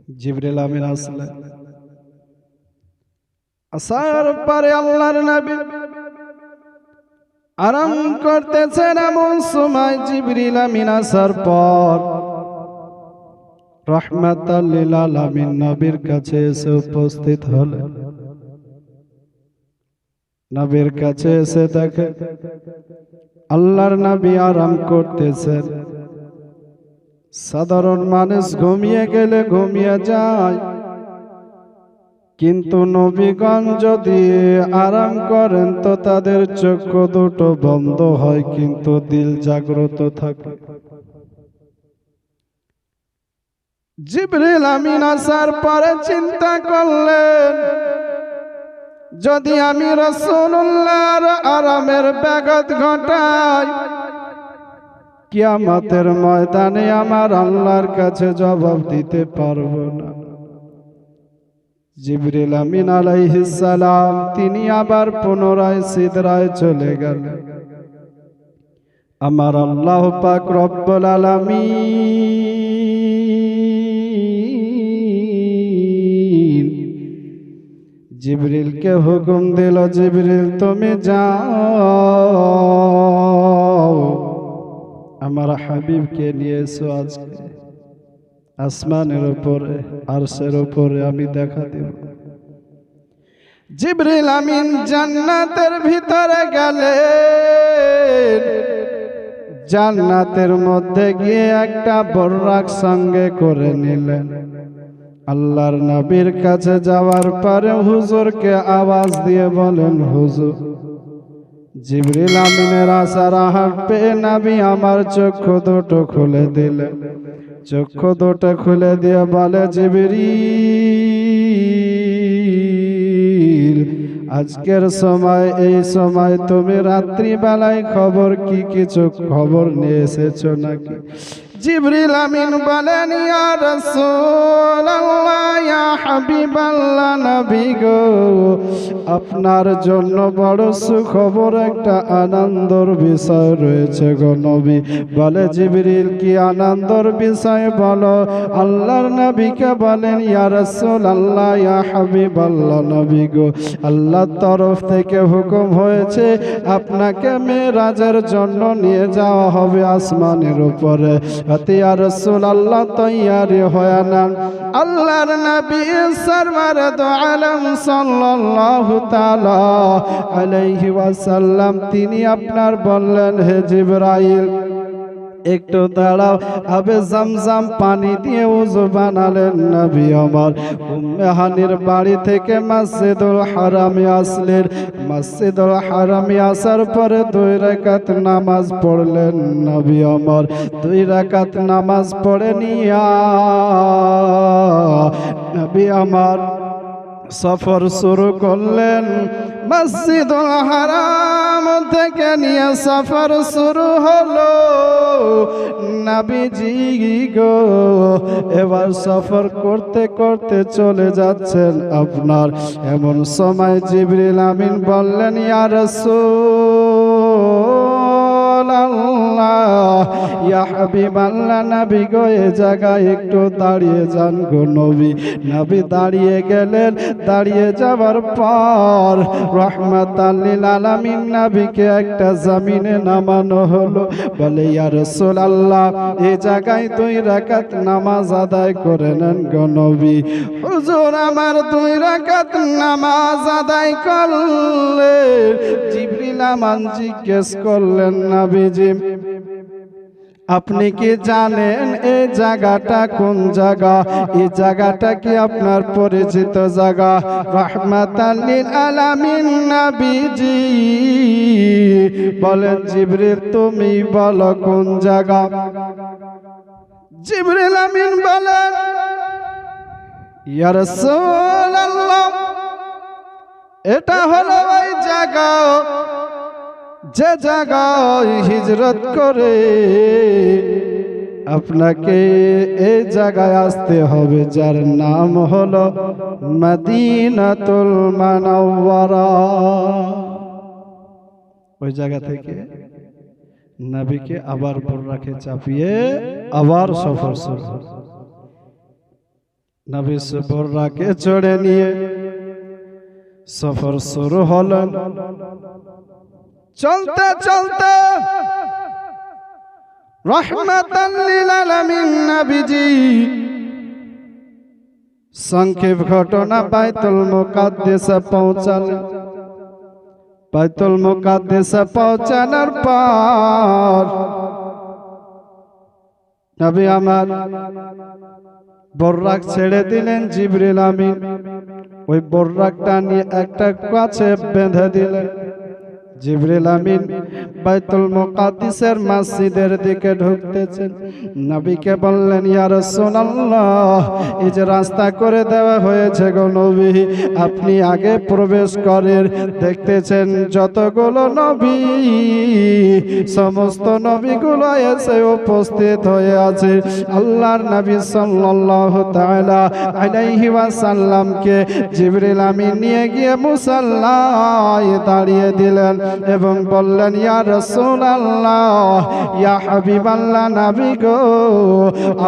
জিবরিল আমিন আসলেন। আসার পরে আল্লাহর নবী আরাম করতেছেন, এমন সময় জিবরিল আমিন আসার পর রাহমাতাল লিল আলামিন নবীর কাছে এসে উপস্থিত হলেন। নবীর কাছে এসে দেখে আল্লাহর নবী আরাম করতেছেন। সাধারণ মানুষ ঘুমিয়ে গেলে ঘুমিয়ে যায়, কিন্তু নবীগণ যদি আরাম করেন তো তাদের চক্ষু দুটো বন্ধ হয়, কিন্তু দিল জাগ্রত থাকে। জিবরিল আমিন আসার পরে চিন্তা করলেন, যদি আমি রাসূলুল্লাহর আরামের ব্যাঘাত ঘটাই, কিয়ামতের ময়দানে আমার আল্লাহর কাছে জবাব দিতে পারবো না। জিবরিল আমিন আলাইহিস সালাম তিনি আবার পুনরায় সিদরায় চলে গেলেন। আমার আল্লাহ পাক রব্বুল আলামিন জিবরিলকে হুকুম দিল, জিবরিল তুমি যাও, আমার হাবিবকে নিয়ে এসো, আজকে আসমানের উপরে আরশের উপরে আমি দেখা দেব। জিবরিল আমিন জান্নাতের ভিতরে গেলেন। জান্নাতের মধ্যে গিয়ে একটা বর্রাক সঙ্গে করে নিলেন। আল্লাহর নবীর কাছে যাওয়ার পরে হুজুরকে আওয়াজ দিয়ে বলেন, হুজুর। জিবরিল আমিনের আসার আহার পেয়ে নবী আমার চক্ষু দুটো খুলে দিলেন। চক্ষু দুটো খুলে দিয়ে বলে, জিবরিল আজকের সময় এই সময় তুমি রাত্রিবেলায় খবর কি কিছু খবর নিয়ে এসেছো নাকি? জিবরিল আমিন বলেন, ইয়া রাসূলুল্লাহ, ইয়া হাবিবাল্লাহ, নবী গো, আপনার জন্য বড় সুখবর, একটা আনন্দের বিষয় রয়েছে গো নবী। বলে, জিবরিল কি আনন্দের বিষয় বলো? আল্লাহর নবীকে বলেন, ইয়া রাসূলুল্লাহ, ইয়া হাবিবাল্লাহ, নবী গো, আল্লাহর তরফ থেকে হুকুম হয়েছে আপনাকে মেরাজের জন্য নিয়ে যাওয়া হবে আসমানের উপরে। ইয়া রাসূলুল্লাহ তৈয়ারি হয়ে নেন। আল্লাহর নবী সরওয়ারে দু আলম সাল্লাল্লাহু তাআলা আলাইহি ওয়াসাল্লাম তিনি আপনার বললেন, হে জিবরাইল একটু দাঁড়াও। আবে zamzam পানি দিয়ে ওযু বানালেন নবী আমার। উম্মে হানির বাড়ি থেকে মসজিদুল হারামে আসলেন। মসজিদুল হারামে আসার পরে 2 রাকাত নামাজ পড়লেন নবী আমার। 2 রাকাত নামাজ পড়ে নিয়া নবী আমার সফর শুরু করলেন। মসজিদুল হারাম থেকে নিয়ে সফর শুরু হলো। নবীজি গো এবার সফর করতে করতে চলে যাচ্ছেন আপনার। এমন সময় জিবরিল আমিন বললেন, ইয়া রাসূলুল্লাহ, ইয়া হাবিবাল্লাহ, নবী গো এ জায়গায় একটু দাঁড়িয়ে যান গো নবী। নবী দাঁড়িয়ে গেলেন। দাঁড়িয়ে যাওয়ার পর রাহমাতাল লিল আলামিন নবীকে একটা জমিনে নামানো হলো। বলে, ইয়া রাসূলুল্লাহ এই জায়গায় 2 রাকাত নামাজ আদায় করে নেন গো নবী। হুজুর আমার 2 রাকাত নামাজ আদায় করলেন। জিবরিল আমিন জিজ্ঞেস করলেন, নবীজি আপনি কি জানেন এই জায়গাটা কোন জায়গা? এই জায়গাটা কি আপনার পরিচিত জায়গা? রাহমাতাল লিল আলামিন নবীজি বলেন, জিবরিল তুমি বলো কোন জায়গা? জিবরিল আমিন বলেন, ইয়া রাসূলুল্লাহ এটা হলো ওই জায়গা যে জায়গায় হিজরত করে আপনাকে এই জায়গায় আসতে হবে, যার নাম হলো মদিনাতুল মুনাওয়ারা। ওই জায়গা থেকে নবীকে আবার বুররাকে চাপিয়ে আবার সফর শুরু। নবী বুররাকে চড়ে নিয়ে সফর শুরু হলো। চলতে চলতে রহমাতাল লিল আলামিন নবীজি সংক্ষেপ ঘটনা বাইতুল মুকাদ্দাসে পৌঁছালেন। বাইতুল মুকাদ্দাসে পৌঁছানোর পর নবী আমার বর্রাক ছেড়ে দিলেন। জিবরিল আমিন ওই বর্রাকটা নিয়ে একটা কাছে বেঁধে দিলেন। জিবরিল আমিন বাইতুল মুকাদ্দাসের মসজিদের দিকে ঢুকতেছেন। নবীকে বললেন, ইয়া রাসূলুল্লাহ, এই যে রাস্তা করে দেওয়া হয়েছে গো নবী, আপনি আগে প্রবেশ করেন। দেখতেছেন যতগুলো নবী, সমস্ত নবীগুলো এসে উপস্থিত হয়ে আছে। আল্লাহর নবী সাল্লাল্লাহু তাআলা আলাইহি ওয়াসাল্লামকে জিবরিল আমিন নিয়ে গিয়ে মুসাল্লায় দাঁড়িয়ে দিলেন এবং বললেন, ইয়া রাসূলুল্লাহ, ইয়া হাবিবাল্লাহ, নবী গো,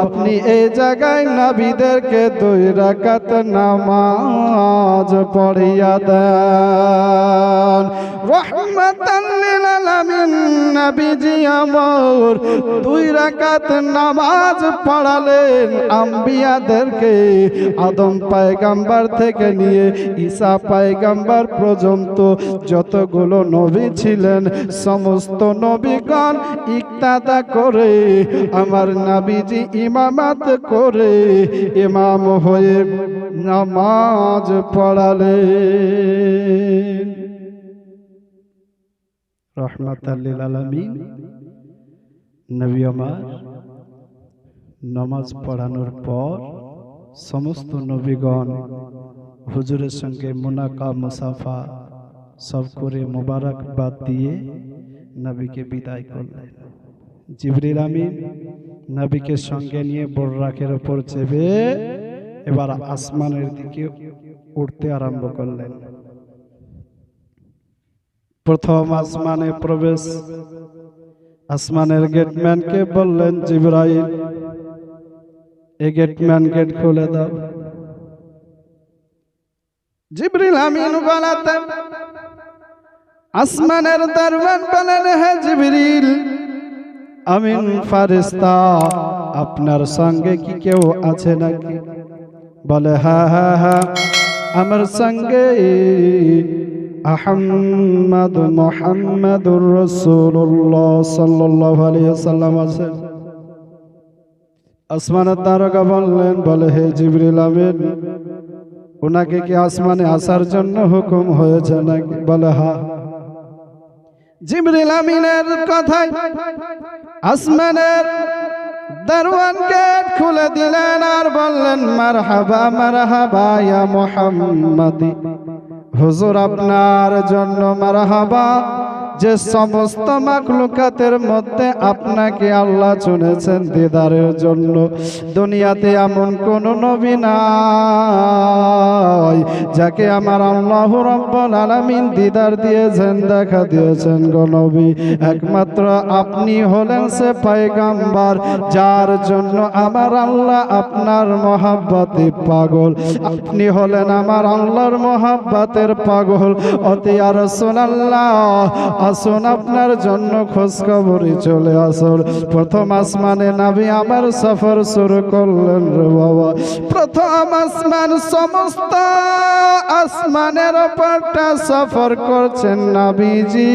আপনি এই জায়গায় নবীদেরকে 2 রাকাত নামাজ পড়িয়া দেন। রহমাতাল লিল আলামিন নবীজি আমার 2 রাকাত নামাজ পড়ালেন আম্বিয়াদেরকে। আদম পয়গম্বর থেকে নিয়ে ঈসা পয়গম্বর পর্যন্ত যতগুলো নবী ছিলেন, সমস্ত নবীগণ ইক্তাদা করে আমার নবীজি ইমামত করে ইমাম হয়ে নামাজ পড়ালেন। রহমাতাল লিল আলামিন নবী আমার নামাজ পড়ানোর পর সমস্ত নবীগণ হুজুরের সঙ্গে মুনাকা মুসাফা সব করে মোবারকবাদ দিয়ে নবীকে বিদায় করলেন। জিবরিল আমিন নবীকে সঙ্গে নিয়ে বুররাকের উপর চেপে এবার আসমানের দিকে উঠতে আরম্ভ করলেন। প্রথম আসমানে প্রবেশ। আসমানের গেটম্যানকে বললেন, জিবরাইল, এই গেটম্যান গেট খুলে দাও। জিবরিল আমিন বলতেন, আসমানের দরওয়ান বলেন, হে জিবরিল আমিন ফারিস্তা, আপনার সঙ্গে কি কেউ আছে নাকি? বলে, হ্যাঁ হ্যাঁ হ্যাঁ, আমার সঙ্গে আহমদ মুহাম্মাদুর রাসূলুল্লাহ সাল্লাল্লাহু আলাইহি ওয়াসাল্লাম আছেন। আসমানের তারকা বললেন, বলে, হে জিবরিল আমিন, ওনাকে কি আসমানে আসার জন্য হুকুম হয়েছে নাকি? বলে, হ্যাঁ। জিবরিল আমিনের কথায় আসমানের দরওয়ান গেট খুলে দিলেন আর বললেন, মারহাবা মারহাবা ইয়া মুহাম্মাদি, হুজুর আপনার জন্য মারহাবা, যে সমস্ত মাখলুকাতের মধ্যে আপনাকে আল্লাহ চুনেছেন দিদারের জন্য। দুনিয়াতে এমন কোন নবী নাই যাকে আমার আল্লাহ রাব্বুল আলামিন দিদার দিয়েছেন, দেখা দিয়েছেন গো নবী। একমাত্র আপনি হলেন সে পয়গম্বর যার জন্য আমার আল্লাহ আপনার মহব্বতে পাগল। আপনি হলেন আমার আল্লাহর মহব্বতের পাগল। অতি ইয়া রাসূলুল্লাহ, আসুন আপনার জন্য খোঁজ খবরে চলে আসুন। প্রথম আসমানে নবী আমার সফর শুরু করলেন রে বাবা। প্রথম আসমান, সমস্ত আসমানের উপরটা সফর করছেন নবীজি।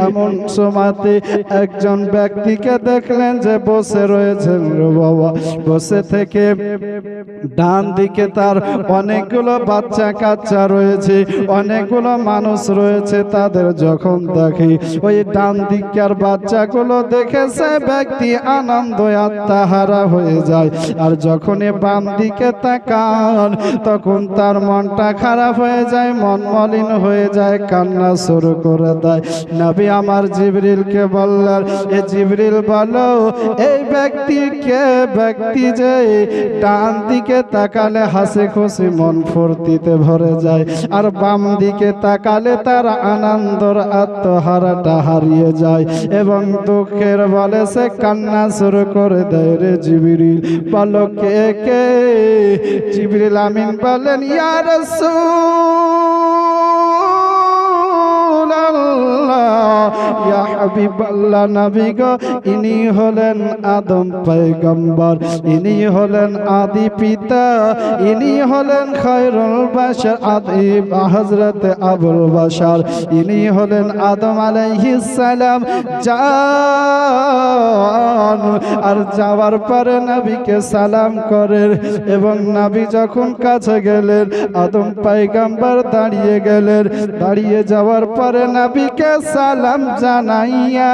এমন সময়তে একজন ব্যক্তিকে দেখলেন যে বসে রয়েছেন রে বাবা। বসে থেকে ডান দিকে তার অনেকগুলো বাচ্চা কাচ্চা রয়েছে, অনেকগুলো মানুষ রয়েছে। তাদের যখন দেখি ওই ডান দিকের বাচ্চাগুলো দেখে সে ব্যক্তি আনন্দ আত্মহারা হয়ে যায়। আর যখনই বাম দিকে তাকান তখন তার মনটা খারাপ হয়ে যায়, মন মলিন হয়ে যায়, কান্না শুরু করে দেয়। নবী আমার জিবরিলকে বললেন, এ জিবরিল বলো, এই ব্যক্তি যে ডান দিকে তাকালে হাসি খুশি মন ফুর্তিতে ভরে যায়, আর বাম দিকে তাকালে তার আনন্দর আত্মহারাটা হারিয়ে যায় এবং দুঃখের বলে সে কান্না শুরু করে দেয় রে জিবরিল। বলো কে কে? জিবরিল আমিন বলেন ইয়া রাসূলুল্লাহ, ইয়া হাবিবাল্লাহ, নবী গো, ইনি হলেন আদম পয়গম্বর, ইনি হলেন আদি পিতা, ইনি হলেন খায়রুল বাশার আদি হযরত আবুল বাশার, ইনি হলেন আদম আলাইহিস সালাম। যান আর যাওয়ার পরে নবীকে সালাম করেন এবং নবী যখন কাছে গেলেন আদম পয়গম্বর দাঁড়িয়ে গেলেন। দাঁড়িয়ে যাওয়ার পরে নবীকে সালাম জানাইয়া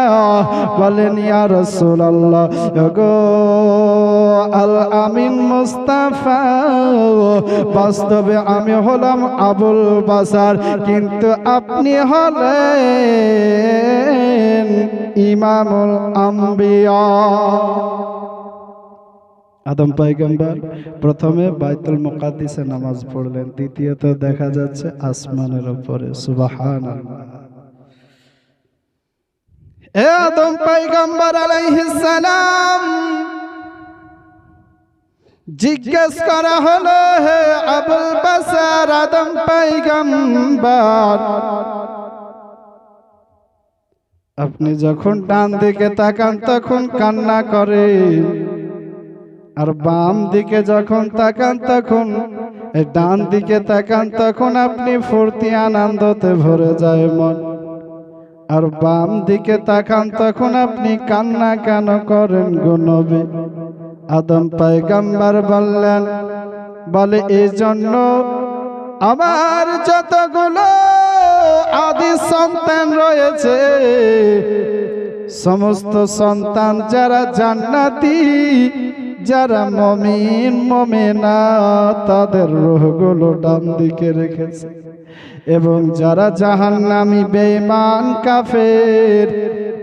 বলেন ইয়া রাসূলুল্লাহ, গো আল আমিন মুস্তাফা, বাস্তবে আমি হলাম আবুল বাশার, কিন্তু আপনি হলেন ইমামুল আম্বিয়া। আদম পয়গম্বর প্রথমে বাইতুল মুকাদ্দিসে নামাজ পড়লেন, দ্বিতীয়ত দেখা যাচ্ছে আসমানের উপরে। সুবহানাল্লাহ। এ আদম পয়গম্বর আলাইহিস সালাম, জিজ্ঞেস করা হলো হে আবুল বাশার আদম পয়গম্বর, আপনি যখন ডান দিকে তাকান তখন কান্না করে, আর বাম দিকে যখন তাকান তখন, ডান দিকে তাকান তখন আপনি ফুর্তি আনন্দতে ভরে যায় মন, আর বাম দিকে তাকান তখন আপনি কান্না কেন করেন গো নবী? আদম পয়গম্বর বললেন, বলে এই জন্য আমার যতগুলো আদি সন্তান রয়েছে, সমস্ত সন্তান যারা জান্নাতি, যারা মুমিন মুমিনা, তাদের রূহগুলো ডান দিকে রেখেছে, এবং যারা জাহান্নামী বেঈমান কাফের,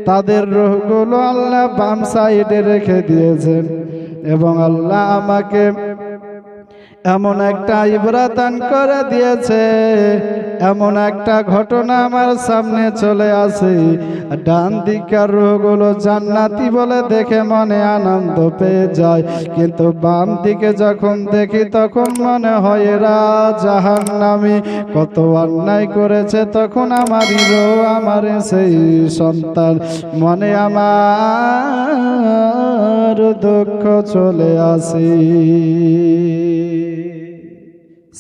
তাদের রূহগুলো আল্লাহ বাম সাইডে রেখে দিয়েছেন। এবং আল্লাহ আমাকে এমন একটা ইবরাত দান করে দিয়েছে, এমন একটা ঘটনা আমার সামনে চলে আসে, ডান দিকের রূহগুলো জান্নাতি বলে দেখে মনে আনন্দ পেয়ে যায়, কিন্তু বাম দিকে যখন দেখি তখন মনে হয় এরা জাহান্নামী, কত অন্যায় করেছে। তখন আমারই রূহ, আমার সেই সন্তান, মনে আমার দুঃখ চলে আসে।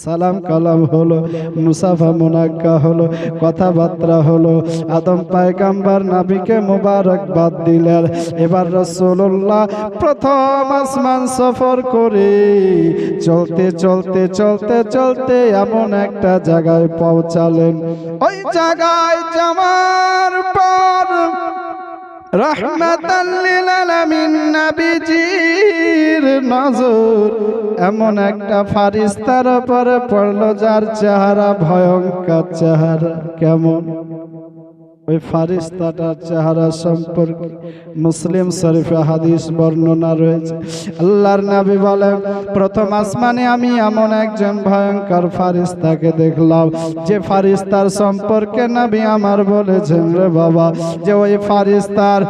সালাম কালাম হলো, মুসাফা মুনাক্কা হলো, কথাবার্তা হলো, আদম পয়গম্বর নবীকে মুবারকবাদ দিলেন। এবার রাসূলুল্লাহ প্রথম আসমান সফর করে চলতে চলতে চলতে চলতে এমন একটা জায়গায় পৌঁছালেন। ওই জায়গায় যাওয়ার পর রাহমাতাল লিল আলামিন নবীজির নজর এমন একটা ফারিস্তার উপরে পড়লো, যার চেহারা ভয়ঙ্কর চেহারা। কেমন? ওই ফারিস্তাটার চেহারা সম্পর্কে মুসলিম শরীফে হাদিস বর্ণনা রয়েছে। আল্লাহর নবী বলেন, প্রথম আসমানে আমি এমন একজন ভয়ঙ্কর ফারিস্তাকে দেখলাম, যে ফারিস্তার সম্পর্কে নবী আমার বলেছেন রে বাবা, যে ওই ফারিস্তার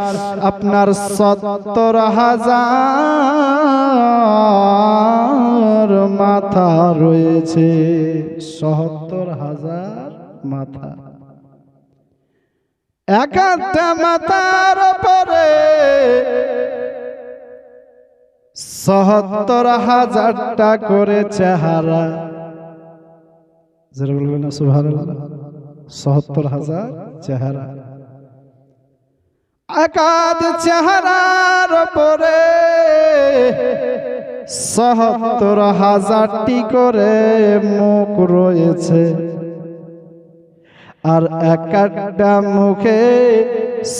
আপনার 70,000 মাথা রয়েছে। 70,000 মাথা। একটা মাথার উপরে ৭০,০০০টা করে চেহারা। যারা বলবেন না সুবহানাল্লাহ, ৭০,০০০ চেহারা। একাদ চেহারার উপরে ৭০,০০০টি করে মুখ রয়েছে, আর একটা মুখে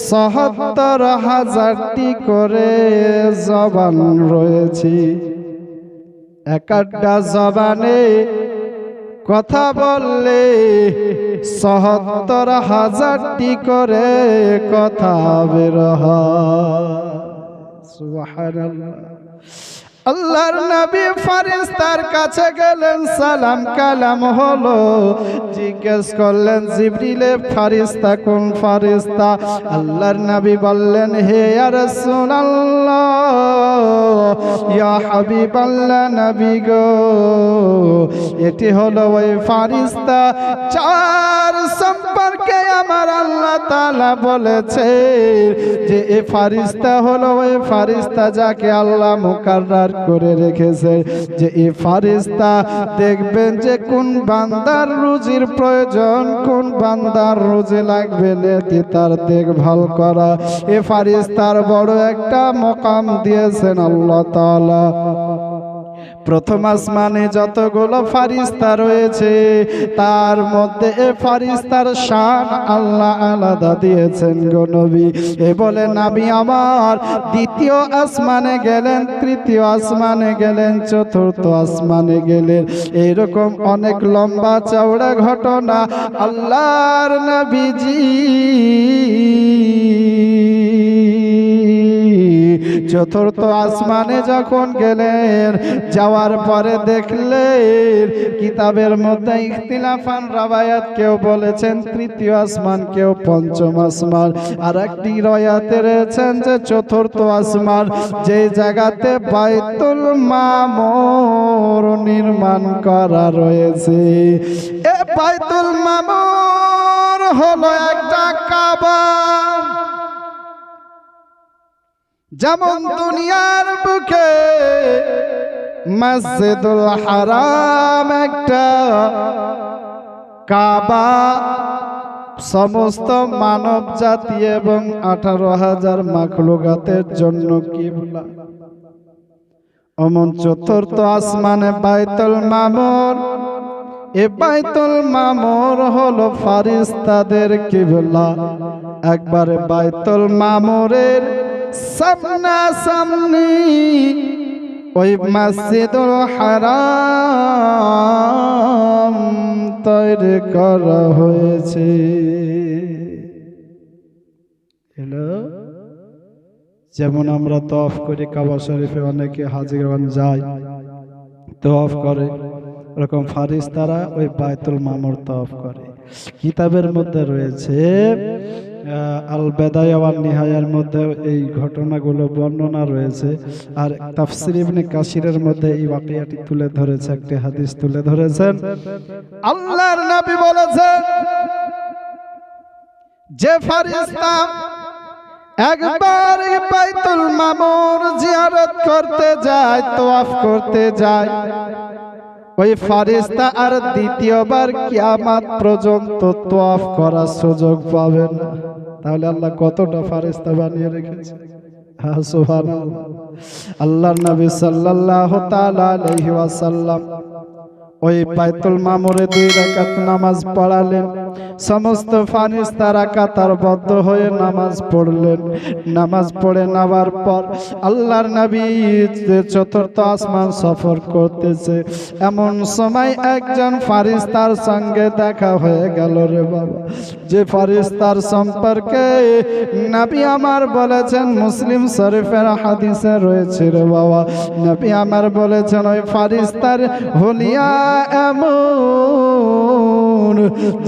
৭০,০০০টি করে জবান রয়েছে। একটা জবানে কথা বললে ৭০,০০০টি করে কথা বের হয়। সুবহানাল্লাহ। আল্লাহর নবী ফেরেশতার কাছে গেলেন, সালাম কালাম হলো, জিজ্ঞেস করলেন জিবরিলে ফেরেশতা কোন ফেরেশতা? আল্লাহর নবী বললেন, হে ইয়া রাসূলুল্লাহ, ইয়া হাবিবাল্লাহ, নবী গো, এটি হলো ওই ফেরেশতা যার সম্পর্কে আমার আল্লাহ তাআলা বলেছে যে এই ফেরেশতা হলো ওই ফেরেশতা যাকে আল্লাহ মুকাররার করে রেখেছে, যে এই ফেরেশতা দেখবেন যে কোন বান্দার রুজির প্রয়োজন, কোন বান্দার রুজি লাগবে নাকি তার দেখভাল করা। এই ফেরেশতার বড় একটা মকাম দিয়েছেন আল্লাহ তাআলা। প্রথম আসমানে যতগুলো ফেরেশতা রয়েছে তার মধ্যে এই ফেরেশতার শান আল্লাহ আলাদা দিয়েছেন গো নবী। এ বলে নবী আমার দ্বিতীয় আসমানে গেলেন, তৃতীয় আসমানে গেলেন, চতুর্থ আসমানে গেলেন। এইরকম অনেক লম্বা চওড়া ঘটনা আল্লাহর নবীজি চতুর্থ আসমানে যখন গেলেন, যাওয়ার পরে দেখলেন কিতাবের মধ্যে ইখতিলাফান রাওয়ায়াত, কেউ বলেছেন তৃতীয় আসমান, কেউ পঞ্চম আসমান, আর একটি রাওয়ায়াতে রয়েছেন যে চতুর্থ আসমান, যে জায়গাতে বাইতুল মামুর নির্মাণ করা রয়েছে। এ বাইতুল মামুর হলো একটা কাবা। যেমন দুনিয়ার বুকে মসজিদুল হারাম একটা কাবা সমস্ত মানব জাতি এবং 18,000 মাখলুকাতের জন্য কিবলা, অমন চতুর্থ আসমানে বাইতুল মামুর। এ বাইতুল মামুর হলো ফেরেশতাদের কিবলা। একবারে বাইতুল মামুরের সামনাসামনি ওই মসজিদুল হারাম তৈরি করা হয়েছে। হ্যালো, যেমন আমরা তওয়াফ করি কাবা শরীফে, অনেকে হাজিগণ যায় তওয়াফ করে, এরকম ফেরেশতারা ওই বাইতুল মামুর তওয়াফ করে। কিতাবের মধ্যে রয়েছে আল বেদায়া ওয়ান নিহায়ার মধ্যে এই ঘটনাগুলো বর্ণনা রয়েছে, আর তাফসীর ইবনে কাসিরের মধ্যে এই ওয়াকিয়াটি তুলে ধরেছে, একটি হাদিস তুলে ধরেছেন। আল্লাহর নবী বলেছেন যে ফেরেশতা একবার বাইতুল মামুর জিয়ারত করতে যায়, তওয়াফ করতে যায়, ওই ফেরেশতা আর দ্বিতীয়বার কিয়ামত পর্যন্ত তওয়াফ করার সুযোগ পাবে না। তাহলে আল্লাহ কতটা ফেরেশতা বানিয়ে রেখেছে। সুবহানাল্লাহ। আল্লাহর নবী সাল্লাল্লাহু তাআলা আলাইহি ওয়াসাল্লাম ওই বাইতুল মামুরে 2 রাকাত নামাজ পড়ালেন। সমস্ত ফেরেশতারা কাতারবদ্ধ হয়ে নামাজ পড়লেন। নামাজ পড়ে নেওয়ার পর আল্লাহর নবী চতুর্থ আসমান সফর করতেছে, এমন সময় একজন ফেরেশতার সঙ্গে দেখা হয়ে গেল রে বাবা। যে ফেরেশতার সম্পর্কে নবী আমার বলেছেন, মুসলিম শরীফের হাদিসে রয়েছে রে বাবা, নবী আমার বলেছেন ওই ফেরেশতার হুলিয়া এমন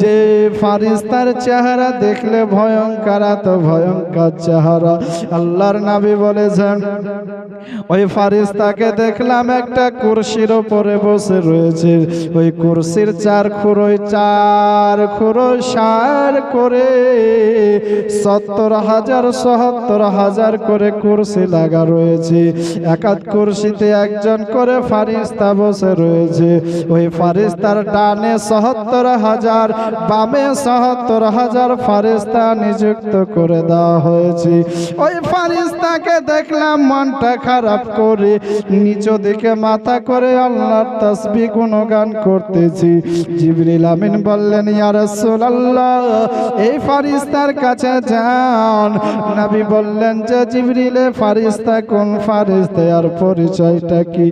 যে ফেরেশতার চেহারা দেখলে ভয়ঙ্কর, তো ভয়ঙ্কর চেহারা। আল্লাহর নবী বলেছেন ওই ফেরেশতাকে দেখলাম একটা কুরসির উপরে বসে রয়েছে, ওই কুরসির 4 খুঁড়োয় 4 খুঁড়োয় 4 করে 70,000 করে কুরসি লাগা রয়েছে। এক এক কুরসিতে একজন করে ফেরেশতা বসে রয়েছে। ওই ফেরেশতার ডানে 70,000, বামে 70,000 ফেরেশতা নিযুক্ত করে দেওয়া হয়েছে। ওই ফেরেশতাকে দেখলাম মনটা খারাপ করে নিচু দিকে মাথা করে আল্লাহর তাসবিহ গুণগান করতেছি। জিবরিল আমিন বললেন, ইয়া রাসূলুল্লাহ, এই ফেরেশতার কাছে যান। নবী বললেন যে জিবরিল, ফেরেশতা কোন ফেরেশতা, আর পরিচয়টা কি?